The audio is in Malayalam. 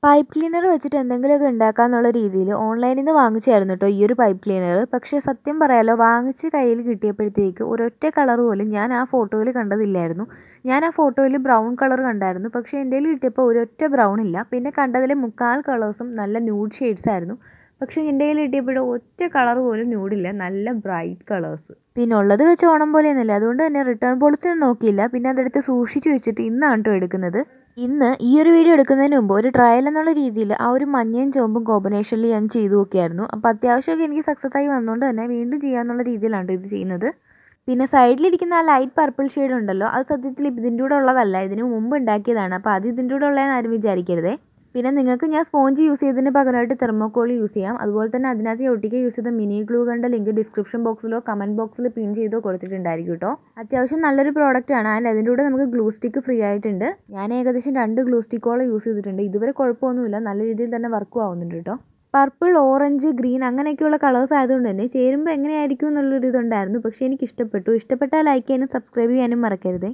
പൈപ്പ് ക്ലീനർ വെച്ചിട്ട് എന്തെങ്കിലുമൊക്കെ ഉണ്ടാക്കാന്നുള്ള രീതിയിൽ ഓൺലൈനിൽ നിന്ന് വാങ്ങിച്ചായിരുന്നു കേട്ടോ ഈ ഒരു പൈപ്പ് ക്ലീനർ. പക്ഷേ സത്യം പറയാലോ, വാങ്ങിച്ച് കയ്യിൽ കിട്ടിയപ്പോഴത്തേക്ക് ഒരൊറ്റ കളർ പോലും ഞാൻ ആ ഫോട്ടോയിൽ കണ്ടതില്ലായിരുന്നു. ഞാൻ ആ ഫോട്ടോയിൽ ബ്രൗൺ കളർ കണ്ടായിരുന്നു, പക്ഷേ എൻ്റെ കയ്യിൽ കിട്ടിയപ്പോൾ ഒരൊറ്റ ബ്രൗൺ ഇല്ല. പിന്നെ കണ്ടതിൽ മുക്കാൽ കളേഴ്സും നല്ല ന്യൂഡ് ഷെയ്ഡ്സ് ആയിരുന്നു. പക്ഷേ എൻ്റെ കയ്യിൽ കിട്ടിയപ്പോൾ ഒറ്റ കളർ പോലും ന്യൂഡില്ല, നല്ല ബ്രൈറ്റ് കളേഴ്സ്. പിന്നെ ഉള്ളത് വെച്ച് ഓണം പോലെയൊന്നുമില്ല. അതുകൊണ്ട് തന്നെ റിട്ടേൺ പോളിസി ഒന്നും നോക്കിയില്ല. പിന്നെ അതെടുത്ത് സൂക്ഷിച്ച് വെച്ചിട്ട് ഇന്നാണ് കേട്ടോ എടുക്കുന്നത്. ഇന്ന് ഈ ഒരു വീഡിയോ എടുക്കുന്നതിന് മുമ്പ് ഒരു ട്രയൽ എന്നുള്ള രീതിയിൽ ആ ഒരു മഞ്ഞയും ചുവപ്പും കോമ്പിനേഷനിൽ ഞാൻ ചെയ്തു നോക്കിയായിരുന്നു. അപ്പോൾ അത്യാവശ്യമൊക്കെ എനിക്ക് സക്സസ് ആയി വന്നുകൊണ്ട് തന്നെ വീണ്ടും ചെയ്യാന്നുള്ള രീതിയിലാണ് ഇത് ചെയ്യുന്നത്. പിന്നെ സൈഡിലിരിക്കുന്ന ആ ലൈറ്റ് പർപ്പിൾ ഷെയ്ഡ് ഉണ്ടല്ലോ, അത് സത്യത്തിൽ ഇതിൻ്റെ കൂടെ ഉള്ളതല്ല, ഇതിന് മുമ്പ് ഉണ്ടാക്കിയതാണ്. അപ്പോൾ അത് ഇതിൻ്റെ കൂടെ ഉള്ളതെന്ന് ആരും വിചാരിക്കരുതേ. പിന്നെ നിങ്ങൾക്ക് ഞാൻ സ്പോഞ്ച് യൂസ് ചെയ്തതിന് പകരമായിട്ട് തെർമോക്കോൾ യൂസ് ചെയ്യാം. അതുപോലെ തന്നെ അതിനകത്ത് ഒട്ടിക്കാൻ യൂസ് ചെയ്ത മിനി ഗ്ലൂ ഗണ്ണിൻ്റെ ലിങ്ക് ഡിസ്ക്രിപ്ഷൻ ബോക്സിലോ കമൻറ്റ് ബോക്സിൽ പിൻ ചെയ്തോ കൊടുത്തിട്ടുണ്ടായിരിക്കും കേട്ടോ. അത്യാവശ്യം നല്ലൊരു പ്രോഡക്റ്റാണ്. ആൻഡ് അതിൻ്റെ കൂടെ നമുക്ക് ഗ്ലൂ സ്റ്റിക്ക് ഫ്രീ ആയിട്ടുണ്ട്. ഞാൻ ഏകദേശം 2 ഗ്ലൂ സ്റ്റിക്കോളം യൂസ് ചെയ്തിട്ടുണ്ട്. ഇതുവരെ കുഴപ്പമൊന്നുമില്ല, നല്ല രീതിയിൽ തന്നെ വർക്കും ആവുന്നുണ്ട് കേട്ടോ. പർപ്പിൾ, ഓറഞ്ച്, ഗ്രീൻ അങ്ങനെയൊക്കെയുള്ള കളേഴ്സ് ആയതുകൊണ്ട് തന്നെ ചേരുമ്പോൾ എങ്ങനെയായിരിക്കും എന്നുള്ളൊരു ഇതുണ്ടായിരുന്നു. പക്ഷേ എനിക്ക് ഇഷ്ടപ്പെട്ടു. ഇഷ്ടപ്പെട്ടാൽ ലൈക്ക് ചെയ്യാനും സബ്സ്ക്രൈബ് ചെയ്യാനും മറക്കരുതേ.